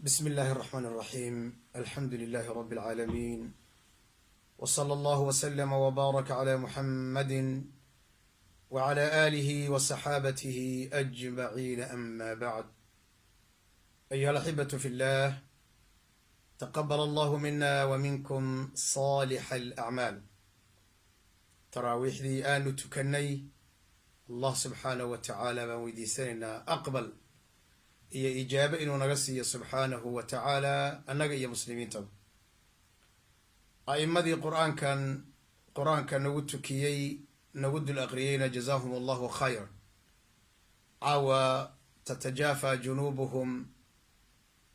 بسم الله الرحمن الرحيم. الحمد لله رب العالمين، وصلى الله وسلم وبارك على محمد وعلى آله وصحابته أجمعين. أما بعد، أيها الأحبة في الله، تقبل الله منا ومنكم صالح الأعمال. تراويح ذي آن تكني الله سبحانه وتعالى ويديسنا أقبل iyo ijaabo inuu naga siiyo subxaanahu wa tacaala annaga iyo muslimiintaba. a'immadii qur-aanka nagu tukiyey nagu dul aqriyeyna jazaahum allahu khayr. caawa tatajaafa junuubuhum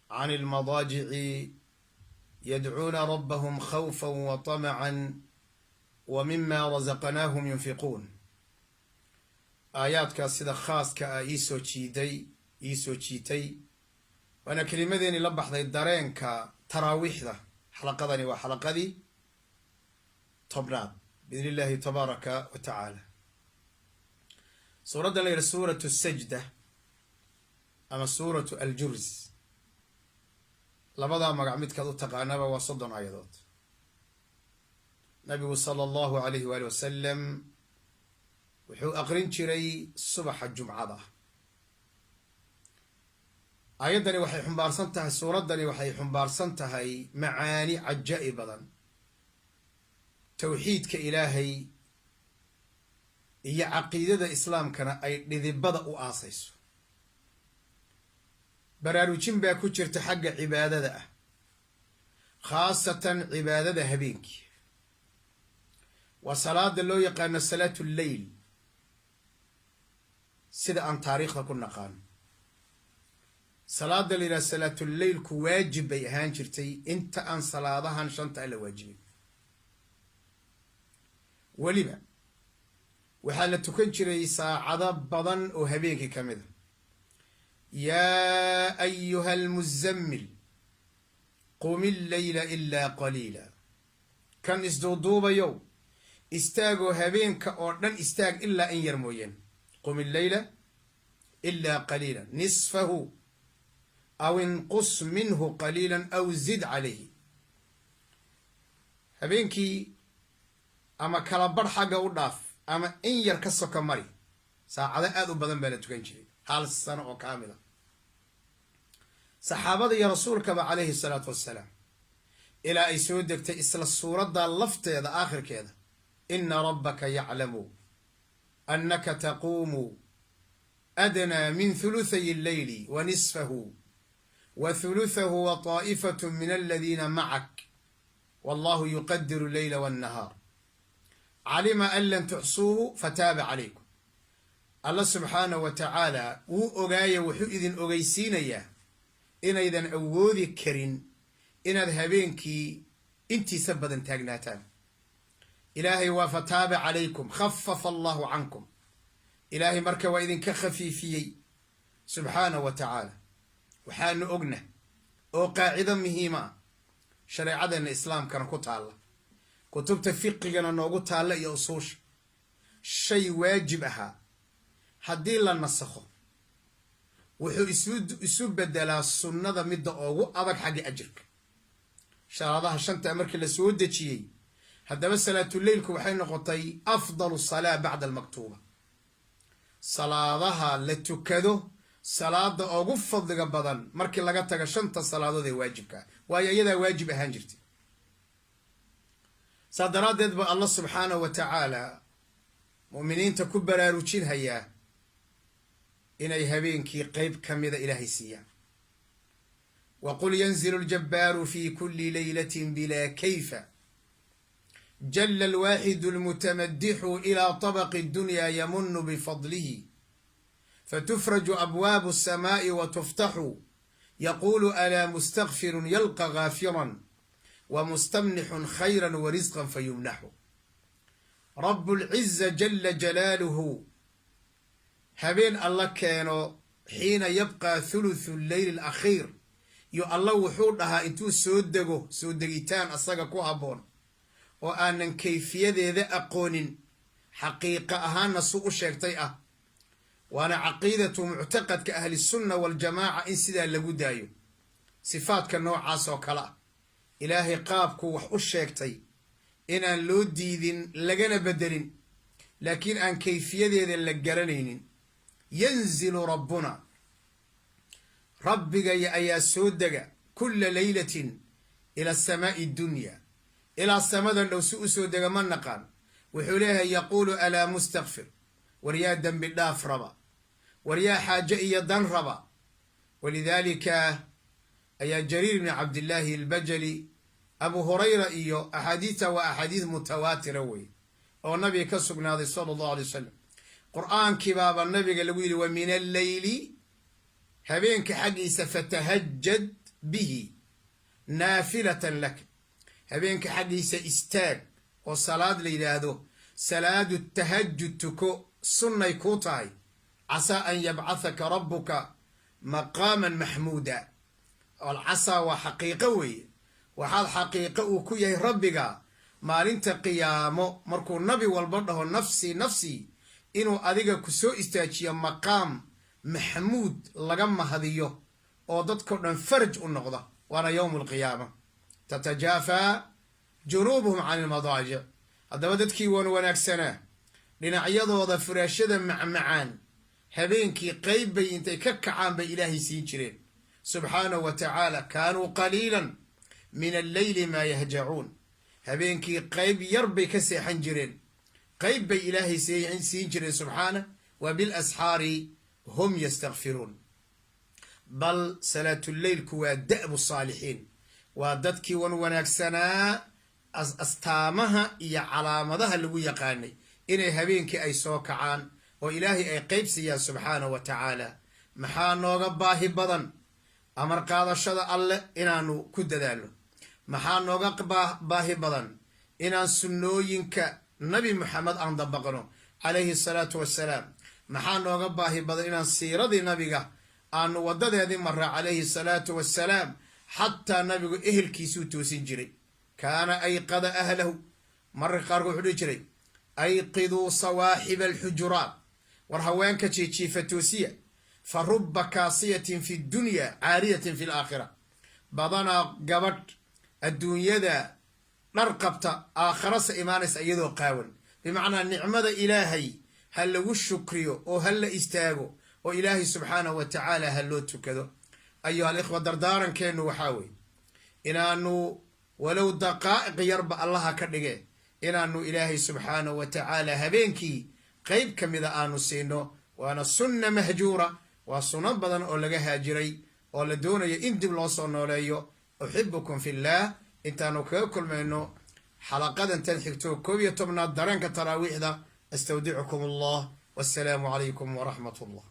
can ilmadaajici yadcuuna rabbahum khawfan wa tamacan wa mima razaqnaahum yunfiquun. aayaadkaas sida khaaska ah iisoo jiitay waana kelimadeeni la baxday dareenka taraawiixda. xalaqadani waa xalaqadii tobnaad biidni illaahi tabaaraka wa tacaala. suuraddan la yidhaha suuratu sajda ama suuratu aljurs, labadaa magac midkaad u taqaanaba waa 30 aayadood. nabigu sala allahu alayhi waali wasalam wuxuu aqrin jiray subaxa jumcada. aayaddani waxay xumbaarsan tahay, suuraddani waxay xumbaarsan tahay macaani cajaa'i badan. towxiidka ilaahay iyo caqiidada islaamkana ay dhidibada u aasayso. baraarujin baa ku jirta xagga cibaadada ah, khaasatan cibaadada habeenkii. waa salaada loo yaqaano salaatu lleyl sida aan taariikhda ku naqaan. salaada la yidhaha salaatuleylku waajib bay ahaan jirtay inta aan salaadahan shanta la waajibin. weliba waxaa la tukan jiray saacado badan oo habeenkii ka mid a. yaa ayuha almuzammil qum illeyla ilaa qaliila. kan isduuduubayow istaagoo habeenka oo dhan istaag ilaa in yar mooyeen. qum illeyla ilaa qaliila nisfahu aw inqus minhu qaliila aw zid calayhi. habeenkii ama kala badh xagga u dhaaf ama in yar ka soka mari. saacado aada u badan baa la tukan jiray, 1 sano oo kaamila. saxaabada iyo rasuulkaba calayhi salaatu wassalaam ilaa ay soo degtay isla suuradda lafteeda aakhirkeeda, ina rabbaka yaclamu annaka taquumu adnaa min thuluthay alleyli wa nisfahu وثلثه وطائفة من الذين معك والله يقدر الليل والنهار علم أن لن تحصوه فتاب عليكم. الله سبحانه وتعالى وأغاية وحو إذن أغيسينيا إن إذن أوذي كرين إن ذهبينكي انتي سبدا تاقناتان. إلهي وفتاب عليكم خفف الله عنكم. إلهي مركا وإذن كخفيفي سبحانه وتعالى. waxaanu ogna oo qaacido muhiima shareecadana islaamkana ku taalla, kutubta fiqigana noogu taalla iyo usuusha. shay waajib ahaa haddii la nasakho wuxuu isu bedelaa sunnada midda ugu adag xagga ajirka. sharaadaha shanta markii la soo dejiyey, haddaba salaatuleylku waxay noqotay afdalu salaa bacda almaktuuba. salaadaha la tukado salaada ugu fadliga badan markii laga taga 5 salaadood ee waajibka, waayo iyadaa waajib ahaan jirtay. saa daraaddeed ba allah subxaanahu wa tacaala mu'miniinta ku baraarujinhayaa inay habeenkii qeyb ka mida ilaahay siiyaan. waqul yanzilu aljabbaaru fi kulli laylatin bilaa kayfa jalla alwaaxidu almutamadixu ilaa tabaqi addunya yamunu bifadlihi فتفرج أبواب السماء وتفتح يقول ألا مستغفر يلقى غافرا ومستمنح خيرا ورزقا فيمنح. رب العزة جل جلاله هبين الله كانوا حين يبقى ثلث الليل الأخير يو الله وحودها انتو سودقيتان أصدق كوهبون وأن كيفية ذا أقون حقيقة أهان سوء الشيكتيئة وانا عقيدة معتقد كأهل السنة والجماعة إن سيدا لقو دايو sifaadka noocaas oo kale ah ilaahay qaabku wax u sheegtay inaan loo diidin lagana bedelin laakiin aan kayfiyadeeda la garanaynin yanzilu rabbuna rabbigaya ayaa soo dega kulla laylatin ila asamaa'i dunya ilaa samadan dhow si u soo dega ma naqaan wuxuu leeyahay yaquulu alaa mustakfir war yaa dembi dhaaf raba war yaa xaaje iyo dan raba walidaalika ayaa jariir bni cabdillaahi albajali abu hurayra iyo axaadiista waa axaadiis mutawaatira wey oo nabiga ka sugnaaday sala allahu alay wasalam qur'aankii baaba nabiga lagu yidhi wa min alleyli habeenka xaggiisa fatahajad bihi naafilatan lak habeenka xaggiisa istaag oo salaad la yidhaahdo salaadu tahajud tuko sunnay kuu tahay casaa an yabcathaka rabbuka maqaaman maxmuuda alcasaa waa xaqiiqo weeye waxaad xaqiiqo uu ku yahay rabbiga maalinta qiyaamo markuu nabi walba dhaho nafsii nafsii inuu adiga ku soo istaajiyo maqaam maxmuud laga mahadiyo oo dadkao dhan faraj u noqda waana yowmu alqiyaama tatajaafaa junuubuhum can ilmadaajic haddaba dadkii wan wanaagsanaa dhinacyadooda furaashada macmacaan habeenkii qayb bay intay ka kacaan bay ilaahay siin jireen subxaanahu wa tacaala kaanuu qaliilan min alleyli maa yahjacuun habeenkii qayb yar bay ka seexan jireen qayb bay ilaahay siin jireen subxaanah wa bilasxaari hum yastakfiruun bal salaatuleylku waa da'bu saalixiin waa dadkii wan wanaagsanaa astaamaha iyo calaamadaha lagu yaqaanay inay habeenkii ay soo kacaan oo ilaahay ay qayb siiyaan subxaanahu wa tacaala maxaa nooga baahi badan amar qaadashada alleh inaanu ku dadaalno maxaa nooga baahi badan inaan sunnooyinka nabi moxamed aan dabaqno calayhi asalaatu wassalaam maxaa nooga baahi badan inaan siiradii nabiga aanu waddadeedii marra calayhi asalaatu wassalaam xataa nabigu ehelkiisuu toosin jiray kaana ayqada ahlahu mararka qaarkood wuxuu dhihi jiray ayqiduu sawaaxiba alxujuraat war haweenka jiijiifa toosiya fa rubba kaasiyatin fi dunya caariyatin fi laakhira badanaa gabadh adduunyada dhar qabta aakharasa imaanaysa iyadoo qaawan bimacnaa nicmada ilaahay ha lagu shukriyo oo ha la istaago oo ilaahay subxaanahu wa tacaala ha loo tukado ayuha alikhwa dardaarankeennu waxaa weeye inaanu walow daqaa'iq yarba allaha ka dhige inaanu ilaahay subxaanahu wa tacaala habeenkii qayb ka mida aanu siino waana sunna mahjuura waa suno badan oo laga haajiray oo la doonayo in dib loo soo nooleeyo uxibukum fi llah intaanu kaga kulmayno xalaqadan tan xigto 11 dareenka taraawiixda astawdicukum allah wassalaamu calaykum waraxmat allah